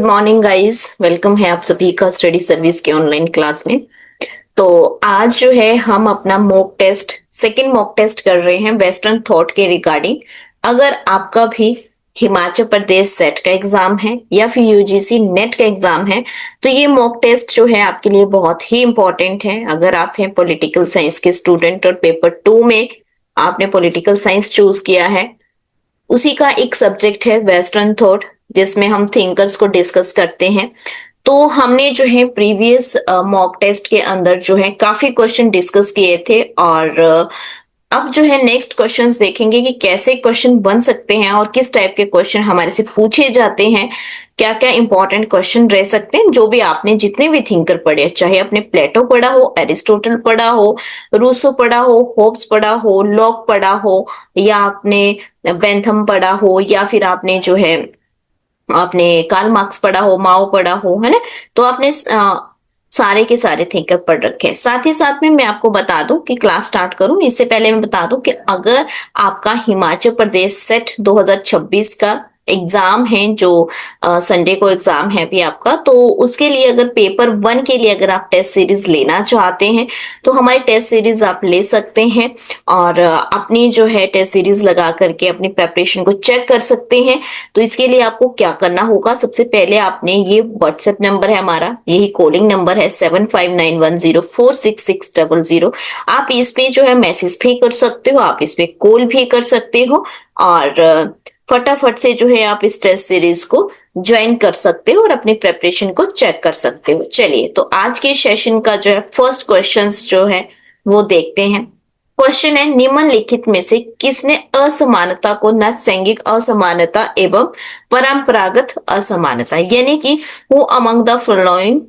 Good morning guys, welcome है आप सभी का स्टडी सर्विस के ऑनलाइन क्लास में। तो आज जो है हम अपना mock test, second mock test कर रहे हैं वेस्टर्न थॉट के रिगार्डिंग। अगर आपका भी हिमाचल प्रदेश सेट का एग्जाम है या फिर यूजीसी नेट का एग्जाम है तो ये मॉक टेस्ट जो है आपके लिए बहुत ही इंपॉर्टेंट है। अगर आप हैं पॉलिटिकल साइंस के स्टूडेंट और पेपर 2 में आपने पॉलिटिकल साइंस चूज किया है, उसी का एक सब्जेक्ट है वेस्टर्न थॉट, जिसमें हम थिंकर्स को डिस्कस करते हैं। तो हमने जो है प्रीवियस मॉक टेस्ट के अंदर जो है काफी क्वेश्चन डिस्कस किए थे और अब जो है नेक्स्ट क्वेश्चंस देखेंगे कि कैसे क्वेश्चन बन सकते हैं और किस टाइप के क्वेश्चन हमारे से पूछे जाते हैं, क्या क्या इंपॉर्टेंट क्वेश्चन रह सकते हैं। जो भी आपने जितने भी थिंकर पढ़े, चाहे आपने प्लेटो पढ़ा हो, एरिस्टोटल पढ़ा हो, रूसो पढ़ा हो, होब्स पढ़ा हो, लॉक पढ़ा हो, या आपने बेंथम पढ़ा हो, या फिर आपने जो है आपने कार्ल मार्क्स पढ़ा हो, माओ पढ़ा हो, है ना। तो आपने सारे के सारे थिंकर पढ़ रखे हैं। साथ ही साथ में मैं आपको बता दूं कि क्लास स्टार्ट करूं इससे पहले मैं बता दूं कि अगर आपका हिमाचल प्रदेश सेट 2026 का एग्जाम है, जो संडे को एग्जाम है भी आपका, तो उसके लिए अगर पेपर 1 के लिए अगर आप टेस्ट सीरीज लेना चाहते हैं तो हमारी टेस्ट सीरीज आप ले सकते हैं और अपनी जो है टेस्ट सीरीज लगा करके अपनी प्रेपरेशन को चेक कर सकते हैं। तो इसके लिए आपको क्या करना होगा, सबसे पहले आपने ये व्हाट्सएप नंबर है हमारा, यही कॉलिंग नंबर है 7591046600। आप इस पे जो है मैसेज भी कर सकते हो, आप इस पे कॉल भी कर सकते हो और फटाफट से जो है आप इस टेस्ट सीरीज को ज्वाइन कर सकते हो और अपनी प्रेपरेशन को चेक कर सकते हो। चलिए, तो आज के सेशन का जो है फर्स्ट क्वेश्चंस जो है वो देखते हैं। क्वेश्चन है, निम्नलिखित में से किसने असमानता को नैसर्गिक असमानता एवं परंपरागत असमानता, यानी कि who among the following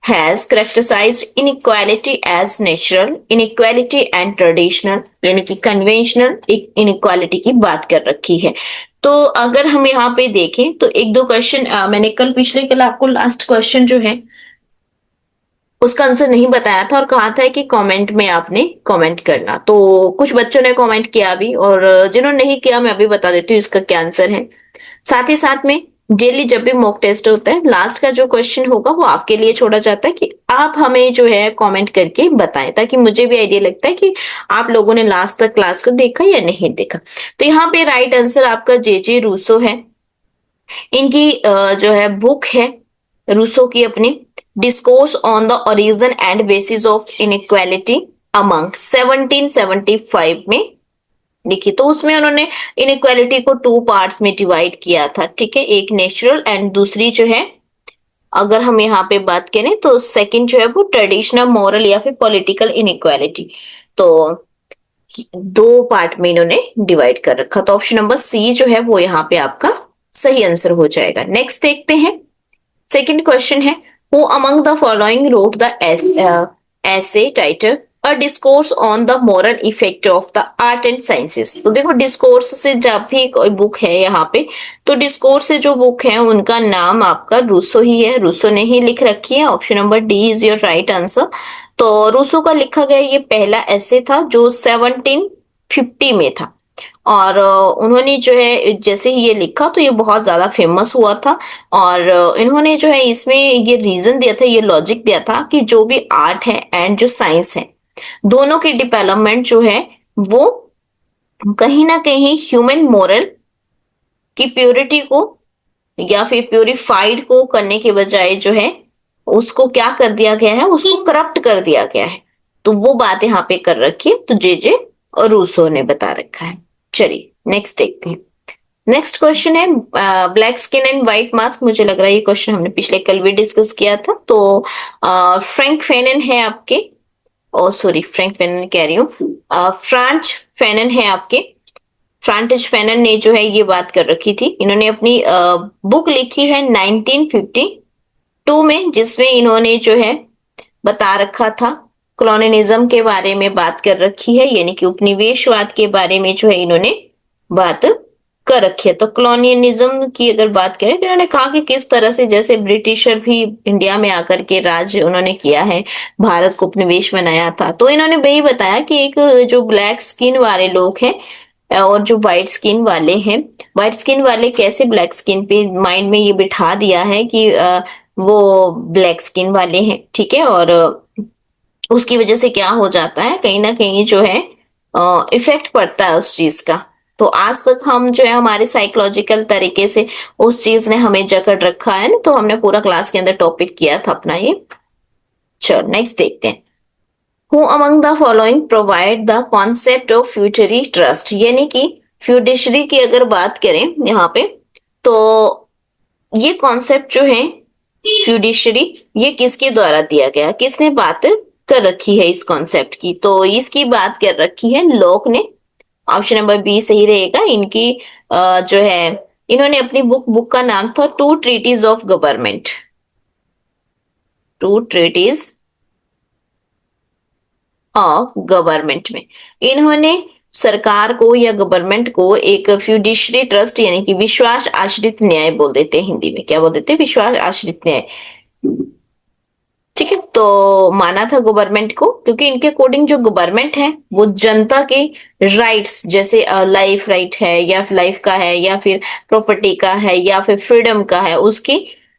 has characterized inequality as natural inequality and traditional, यानी कि कन्वेंशनल inequality की बात कर रखी है। तो अगर हम यहाँ पे देखें तो एक दो क्वेश्चन मैंने पिछले कल आपको लास्ट क्वेश्चन जो है उसका आंसर नहीं बताया था और कहा था कि कमेंट में आपने कमेंट करना। तो कुछ बच्चों ने कमेंट किया भी और जिन्होंने नहीं किया मैं अभी बता देती हूँ इसका क्या आंसर है। साथ ही साथ में डेली जब भी मॉक टेस्ट होता है, लास्ट का जो क्वेश्चन होगा वो आपके लिए छोड़ा जाता है कि आप हमें जो है कमेंट करके बताएं, ताकि मुझे भी आइडिया लगता है कि आप लोगों ने लास्ट तक क्लास को देखा या नहीं देखा। तो यहाँ पे राइट आंसर आपका जे रूसो है। इनकी जो है बुक है रूसो की अपनी, discourse on the origin and bases of inequality among, 1775 में लिखी। तो उसमें उन्होंने इनइक्वालिटी को 2 पार्ट्स में डिवाइड किया था, ठीक है। एक नेचुरल एंड दूसरी जो है, अगर हम यहाँ पे बात करें तो सेकंड जो है वो ट्रेडिशनल मॉरल या फिर पॉलिटिकल इनइक्वालिटी। तो 2 पार्ट में इन्होंने डिवाइड कर रखा। तो ऑप्शन नंबर सी जो है वो यहाँ पे आपका सही आंसर हो जाएगा। नेक्स्ट देखते हैं, सेकंड क्वेश्चन है, who among the following wrote the essay title a discourse on the moral effect of the art and sciences. तो देखो, डिस्कोर्स से जब भी कोई बुक है यहाँ पे, तो डिस्कोर्स से जो बुक है उनका नाम आपका रूसो ही है, रूसो ने ही लिख रखी है। Option number D is your right answer. तो रूसो का लिखा गया ये पहला ऐसे था जो 1750 में था और उन्होंने जो है जैसे ही ये लिखा तो ये बहुत ज्यादा फेमस हुआ था और इन्होंने जो है इसमें ये रीजन दिया था, ये लॉजिक दिया था कि जो भी आर्ट है एंड जो साइंस है, दोनों की डेवलपमेंट जो है वो कहीं ना कहीं ह्यूमन मोरल की प्योरिटी को या फिर प्योरीफाइड को करने के बजाय जो है उसको क्या कर दिया गया है, उसको करप्ट कर दिया गया है। तो वो बात यहाँ पे कर रखी है, तो जे और रूसो ने बता रखा है। चलिए नेक्स्ट देखते हैं। नेक्स्ट क्वेश्चन है, black skin and white mask. मुझे लग रहा है ये क्वेश्चन हमने पिछले कल भी डिस्कस किया था। तो फ्रैंक फेनन है आपके, ओ सॉरी फ्रैंक फेनन कह रही हूँ, फ्रांच फेनन है आपके। फ्रांटिस फेनन ने जो है ये बात कर रखी थी, इन्होंने अपनी बुक लिखी है 1952 में, जिसमें इन्होंने जो है बता रखा था कॉलोनियलिज्म के बारे में बात कर रखी है, यानी कि उपनिवेशवाद के बारे में जो है इन्होंने बात कर रखी है। तो कॉलोनियलिज्म की अगर बात करें तो इन्होंने कहा कि किस तरह से जैसे ब्रिटिशर भी इंडिया में आकर के राज उन्होंने किया है, भारत को उपनिवेश बनाया था। तो इन्होंने वही बताया कि एक जो ब्लैक स्किन वाले लोग हैं और जो व्हाइट स्किन वाले हैं, व्हाइट स्किन वाले कैसे ब्लैक स्किन पे माइंड में ये बिठा दिया है कि वो ब्लैक स्किन वाले हैं, ठीक है। और उसकी वजह से क्या हो जाता है, कहीं ना कहीं जो है इफेक्ट पड़ता है उस चीज का। तो आज तक हम जो है हमारे साइकोलॉजिकल तरीके से उस चीज ने हमें जकड़ रखा है ना, तो हमने पूरा क्लास के अंदर टॉपिक किया था अपना ये। चलो नेक्स्ट देखते हैं। Who among the following provide the concept of fiduciary trust, यानी कि फ्यूडिशरी की अगर बात करें यहाँ पे, तो ये कॉन्सेप्ट जो है फ्यूडिशरी, ये किसके द्वारा दिया गया, किसने बात कर रखी है इस कॉन्सेप्ट की, तो इसकी बात कर रखी है लॉक ने। ऑप्शन नंबर बी सही रहेगा। इनकी जो है, इन्होंने अपनी बुक का नाम था two treatises of government, two treatises of government में इन्होंने सरकार को या गवर्नमेंट को एक फ्यूडिशरी ट्रस्ट यानी कि विश्वास आश्रित न्याय बोल देते हैं हिंदी में, क्या बोल देते हैं, विश्वास आश्रित न्याय, ठीक है। तो माना था गवर्नमेंट को, क्योंकि इनके अकॉर्डिंग जो गवर्नमेंट है वो जनता के राइट्स, जैसे लाइफ राइट है या लाइफ का है या फिर प्रॉपर्टी का है या फिर फ्रीडम का है, उसकी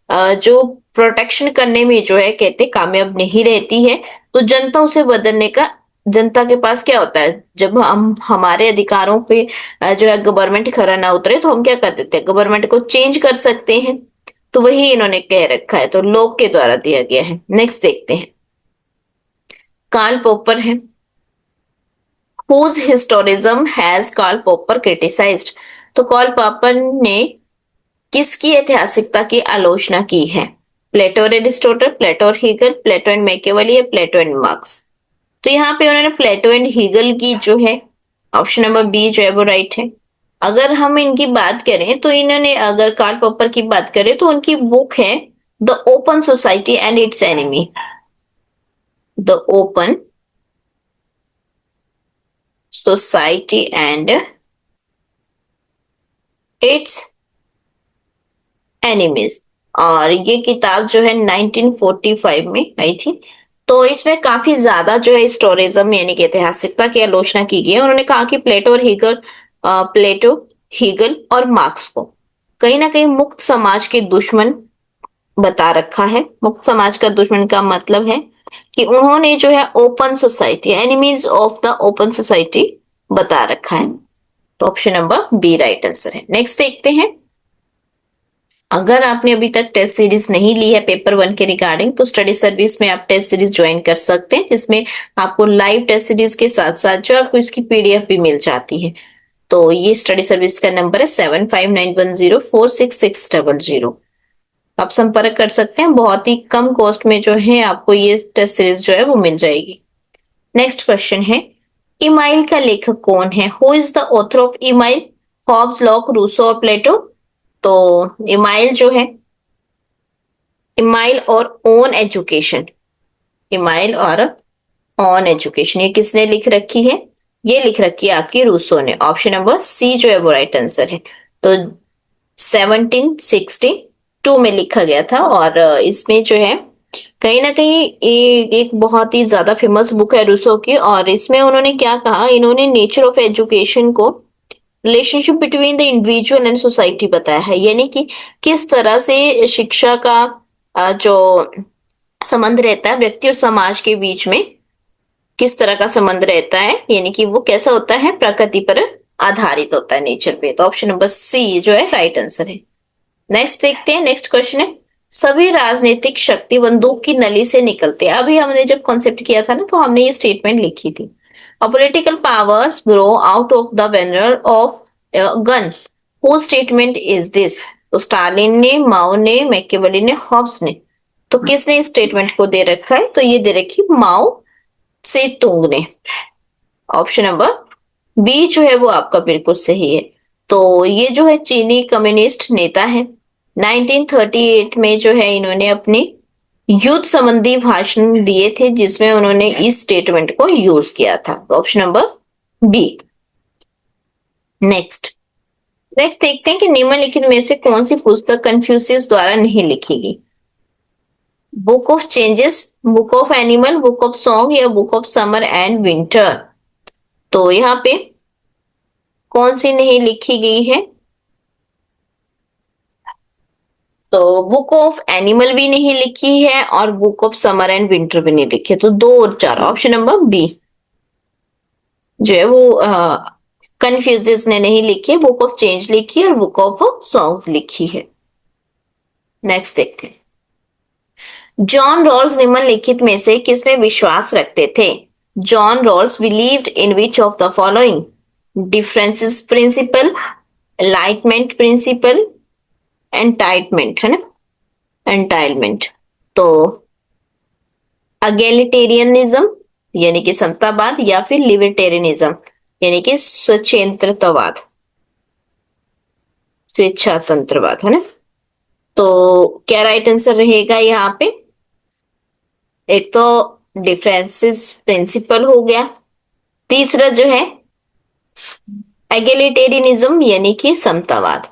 जो प्रोटेक्शन करने में जो है कहते कामयाब नहीं रहती है। तो जनता उसे बदलने का, जनता के पास क्या होता है, जब हम हमारे अधिकारों पे जो है गवर्नमेंट खरा ना उतरे तो हम क्या कर देते हैं, गवर्नमेंट को चेंज कर सकते हैं। तो वही इन्होंने कह रखा है, तो लोग के द्वारा दिया गया है। नेक्स्ट देखते हैं। कार्ल पॉपर है। Whose historicism has Karl Popper criticised, तो कार्ल पॉपर ने किसकी ऐतिहासिकता की आलोचना की है, प्लेटो और एरिस्टोटल, प्लेटो और हीगल, प्लेटो एंड मैकियावेली या प्लेटो एंड मार्क्स। तो यहाँ पे उन्होंने प्लेटो एंड हीगल की जो है, ऑप्शन नंबर बी जो है वो राइट है। अगर हम इनकी बात करें तो इन्होंने, अगर कार्ल पॉपर की बात करें तो उनकी बुक है the open society and it's enemy, the open society and it's enemies. और ये किताब जो है 1945 में आई थी। तो इसमें काफी ज्यादा जो है हिस्टोरिज्म यानी कि ऐतिहासिकता की आलोचना की गई है। उन्होंने कहा कि प्लेटो और हीगल, प्लेटो, हीगल और मार्क्स को कहीं ना कहीं मुक्त समाज के दुश्मन बता रखा है। मुक्त समाज का दुश्मन का मतलब है कि उन्होंने जो है open society, enemies of the open society बता रखा है। तो option number B right answer है। नेक्स्ट देखते हैं। अगर आपने अभी तक टेस्ट सीरीज नहीं ली है पेपर 1 के रिगार्डिंग, तो स्टडी सर्विस में आप टेस्ट सीरीज ज्वाइन कर सकते हैं, जिसमें आपको लाइव टेस्ट सीरीज के साथ साथ जो आपको इसकी पीडीएफ भी मिल जाती है। तो ये स्टडी सर्विस का नंबर है 7591046600। आप संपर्क कर सकते हैं, बहुत ही कम कॉस्ट में जो है आपको ये टेस्ट सीरीज जो है वो मिल जाएगी। नेक्स्ट क्वेश्चन है, इमाइल का लेखक कौन है, who is the author of Emile, Hobbes, Locke, Rousseau और प्लेटो। तो इमाइल जो है, इमाइल और ओन एजुकेशन, इमाइल और ऑन एजुकेशन, ये किसने लिख रखी है, ये लिख रखी है आपकी रूसो ने। ऑप्शन नंबर सी जो है वो राइट आंसर है। तो 1762 में लिखा गया था। और इसमें जो है कहीं ना कहीं एक बहुत ही ज्यादा फेमस बुक है रूसो की। और इसमें उन्होंने क्या कहा, इन्होंने नेचर ऑफ एजुकेशन को relationship between the individual and society बताया है, यानी कि किस तरह से शिक्षा का जो संबंध रहता है व्यक्ति और समाज के बीच में, किस तरह का संबंध रहता है, यानी कि वो कैसा होता है, प्रकृति पर आधारित होता है, नेचर पे। तो ऑप्शन नंबर सी जो है राइट आंसर है। नेक्स्ट देखते हैं। नेक्स्ट क्वेश्चन है, सभी राजनीतिक शक्ति बंदूक की नली से निकलते हैं। अभी हमने जब कॉन्सेप्ट किया था ना, तो हमने ये स्टेटमेंट लिखी थी, political powers grow out of the banner of gun, who statement is this. तो स्टालिन ने, माओ ने, मैकियावेली ने, हॉब्स ने। तो किसने इस स्टेटमेंट को दे रखा है, तो ये दे रखी माओ से तुंग ने। ऑप्शन नंबर बी जो है वो आपका बिल्कुल सही है। तो ये जो है चीनी कम्युनिस्ट नेता है। 1938 में जो है इन्होंने अपने युद्ध संबंधी भाषण दिए थे, जिसमें उन्होंने इस स्टेटमेंट को यूज किया था। Option number B. Next next देखते हैं कि निम्नलिखित में से कौन सी पुस्तक कन्फ्यूशियस द्वारा नहीं लिखी गई, book of changes, book of animal, book of song या book of summer and winter. तो यहाँ पे कौन सी नहीं लिखी गई है? तो बुक ऑफ एनिमल भी नहीं लिखी है और book of summer and winter भी नहीं लिखी है। तो 2 और 4, ऑप्शन नंबर बी जो है वो कन्फ्यूजेस ने नहीं लिखी है, बुक ऑफ चेंज लिखी है और बुक ऑफ सॉन्ग्स लिखी है। नेक्स्ट देखते हैं। जॉन रॉल्स निम्नलिखित में से किसमें विश्वास रखते थे? John Rawls believed in which of the following? Differences principle, entitlement principle, entitlement, है ना, एंटाइलमेंट। तो अगेलिटेरियनिज्म यानी कि समतावाद या फिर लिबर्टेरियनिज्म यानी कि स्वतंत्रतावाद, स्वेच्छातंत्रवाद, है ना। तो क्या राइट आंसर रहेगा यहाँ पे? एक तो डिफरेंसेस प्रिंसिपल हो गया, तीसरा जो है एगेलिटेरियनिज्म यानी कि समतावाद।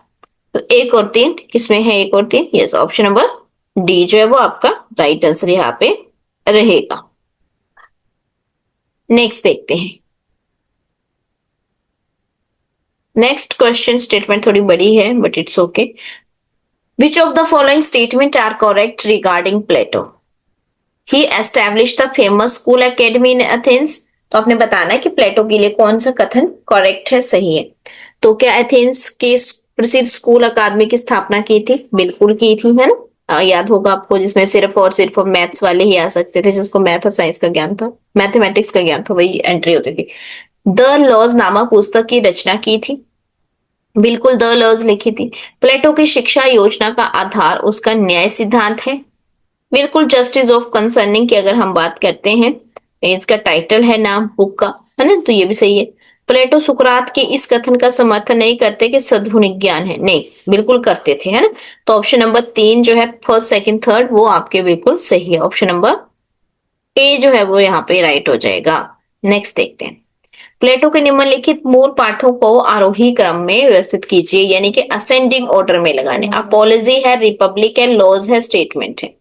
तो 1 और 3 किसमें है? 1 और 3, यस, ऑप्शन नंबर डी जो है वो आपका राइट आंसर यहाँ पे रहेगा। नेक्स्ट देखते हैं। नेक्स्ट क्वेश्चन स्टेटमेंट थोड़ी बड़ी है but it's okay. Which of the following statement are correct regarding Plato? He establish the famous school academy in Athens. तो आपने बताना है कि प्लेटो के लिए कौन सा कथन करेक्ट है, सही है। तो क्या एथेंस के प्रसिद्ध स्कूल अकादमी की स्थापना की थी? बिल्कुल की थी, है ना। याद होगा आपको, जिसमें सिर्फ और सिर्फ मैथ्स वाले ही आ सकते थे, जिसको मैथ और साइंस का ज्ञान था, मैथमेटिक्स का ज्ञान था, वही एंट्री होती थी। द लॉज नामक पुस्तक की रचना की थी, बिल्कुल द लॉज लिखी थी। प्लेटो की शिक्षा योजना का आधार उसका न्याय सिद्धांत है, बिल्कुल जस्टिस ऑफ कंसर्निंग की अगर हम बात करते हैं, इसका टाइटल है नाम बुक का, है ना, तो ये भी सही है। प्लेटो सुकरात के इस कथन का समर्थन नहीं करते कि सद्गुणिक ज्ञान है, नहीं, बिल्कुल करते थे, है ना। तो ऑप्शन नंबर 3 जो है फर्स्ट सेकंड थर्ड वो आपके बिल्कुल सही है, ऑप्शन नंबर ए जो है वो यहाँ पे राइट हो जाएगा। नेक्स्ट देखते हैं। प्लेटो के निम्नलिखित मूल पाठों को आरोही क्रम में व्यवस्थित कीजिए, यानी कि असेंडिंग ऑर्डर में लगाने। अपोलॉजी है, रिपब्लिक है, लॉज है, स्टेटमेंट है।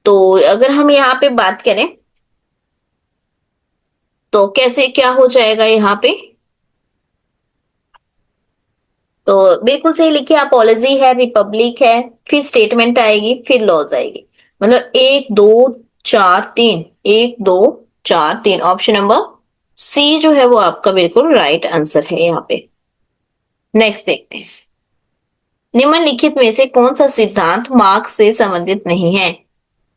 तो अगर हम यहाँ पे बात करें तो कैसे क्या हो जाएगा यहाँ पे? तो बिल्कुल सही लिखिए, अपोलॉजी है, रिपब्लिक है, फिर स्टेटमेंट आएगी, फिर लॉज आएगी। मतलब 1 2 4 3, 1 2 4 3, ऑप्शन नंबर सी जो है वो आपका बिल्कुल राइट आंसर है यहाँ पे। नेक्स्ट देखते हैं। निम्नलिखित में से कौन सा सिद्धांत मार्क्स से संबंधित नहीं है?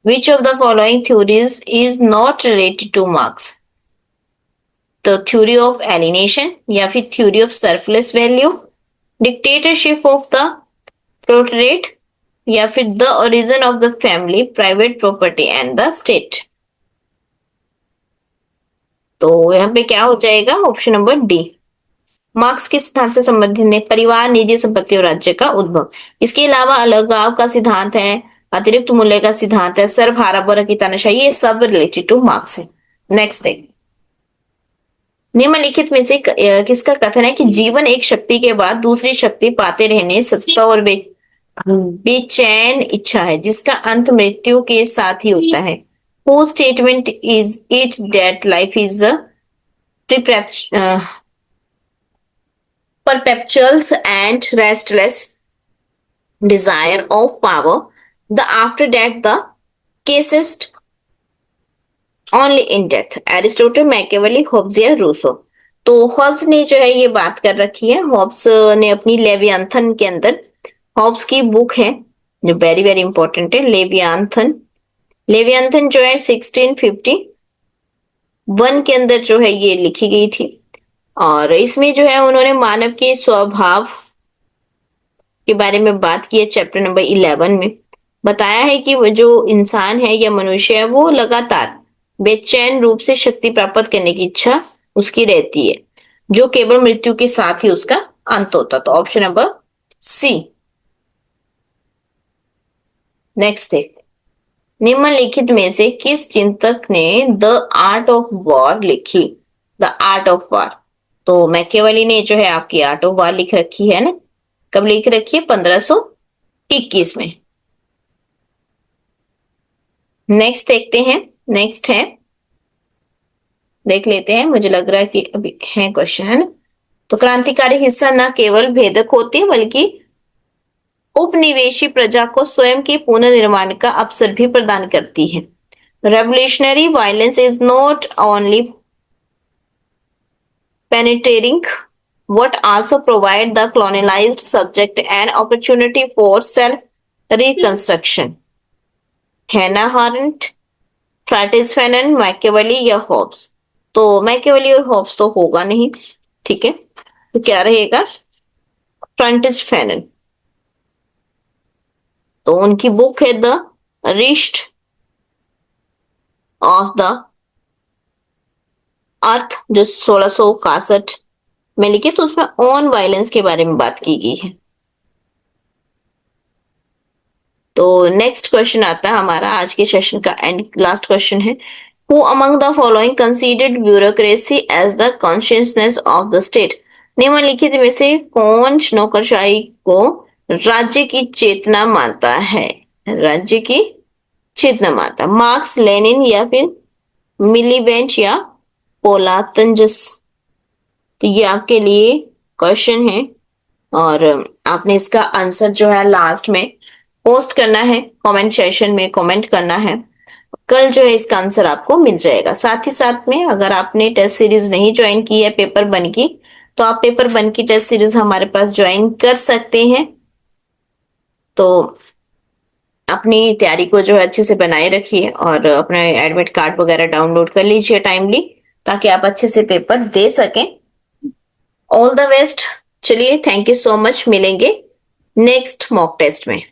Which of the following theories is not related to Marx? तो थ्योरी ऑफ एलिनेशन या फिर theory of surplus value, dictatorship of the proletariat या फिर the origin of the family, private property and the state. तो यहाँ पे क्या हो जाएगा? Option number D. मार्क्स के सिद्धांत से संबंधित में परिवार, निजी संपत्ति और राज्य का उद्भव। इसके अलावा अलगाव का सिद्धांत है, अतिरिक्त मूल्य का सिद्धांत है, सर्वहारा की तानाशाही, ये सब रिलेटेड टू मार्क्स है। नेक्स्ट देख। निम्नलिखित में से किसका कथन है कि जीवन एक शक्ति के बाद दूसरी शक्ति पाते रहने सत्ता और बेचैन इच्छा है जिसका अंत मृत्यु के साथ ही होता है? Whose statement is it that life is a perpetual and restless desire of power, the after that the casest only in death? Aristotle, Machiavelli, Hobbes या रूसो? तो हॉब्स ने जो है ये बात कर रखी है, हॉब्स ने अपनी लेवियांथन के अंदर, हॉब्स की बुक है जो वेरी वेरी इंपॉर्टेंट है, लेवियांथन। लेवियांथन जो है 1651 के अंदर जो है ये लिखी गई थी और इसमें जो है उन्होंने मानव के स्वभाव के बारे में बात की है। चैप्टर नंबर 11 में बताया है कि वो जो इंसान है या मनुष्य है वो लगातार बेचैन रूप से शक्ति प्राप्त करने की इच्छा उसकी रहती है जो केवल मृत्यु के साथ ही उसका अंत होता। तो ऑप्शन नंबर सी। नेक्स्ट देख। निम्नलिखित में से किस चिंतक ने द आर्ट ऑफ वॉर लिखी? द आर्ट ऑफ वॉर, तो मैकियावेली ने जो है आपकी आर्ट ऑफ वॉर लिख रखी है ना। कब लिख रखी है? 1521 में। नेक्स्ट देखते हैं। नेक्स्ट है, देख लेते हैं, मुझे लग रहा है कि अभी है क्वेश्चन, है ना। तो क्रांतिकारी हिस्सा न केवल भेदक होती है बल्कि उपनिवेशी प्रजा को स्वयं के पुनर्निर्माण का अवसर भी प्रदान करती है। Revolutionary violence is not only penetrating what also provide the colonialized subject an opportunity for self reconstruction. हैना हारेंट, फ्रांसिस फैनन, मैकियावेली या हॉब्स? तो मैकियावेली और हॉब्स तो होगा नहीं, ठीक है, तो क्या रहेगा? Francis Fanon. तो उनकी बुक है the wrist of the earth, जो 1661 में लिखी, तो उसमें ऑन वायलेंस के बारे में बात की गई है। तो नेक्स्ट क्वेश्चन आता है हमारा आज के सेशन का एंड लास्ट क्वेश्चन है, who among the following considered bureaucracy as the consciousness of the state? निम्नलिखित में से कौन नौकरशाही को राज्य की चेतना मानता है? राज्य की चेतना मानता, मार्क्स, लेनिन या फिर मिलीवेंट या पोलातंजस? तो ये आपके लिए क्वेश्चन है और आपने इसका आंसर जो है लास्ट में पोस्ट करना है, कमेंट सेशन में कमेंट करना है। कल जो है इसका आंसर आपको मिल जाएगा। साथ ही साथ में अगर आपने टेस्ट सीरीज नहीं ज्वाइन की है पेपर वन की, तो आप पेपर वन की टेस्ट सीरीज हमारे पास ज्वाइन कर सकते हैं। तो अपनी तैयारी को जो है अच्छे से बनाए रखिए और अपने एडमिट कार्ड वगैरह डाउनलोड कर लीजिए टाइमली, ताकि आप अच्छे से पेपर दे सकें। All the best. चलिए, थैंक यू सो मच, मिलेंगे नेक्स्ट मॉक टेस्ट में।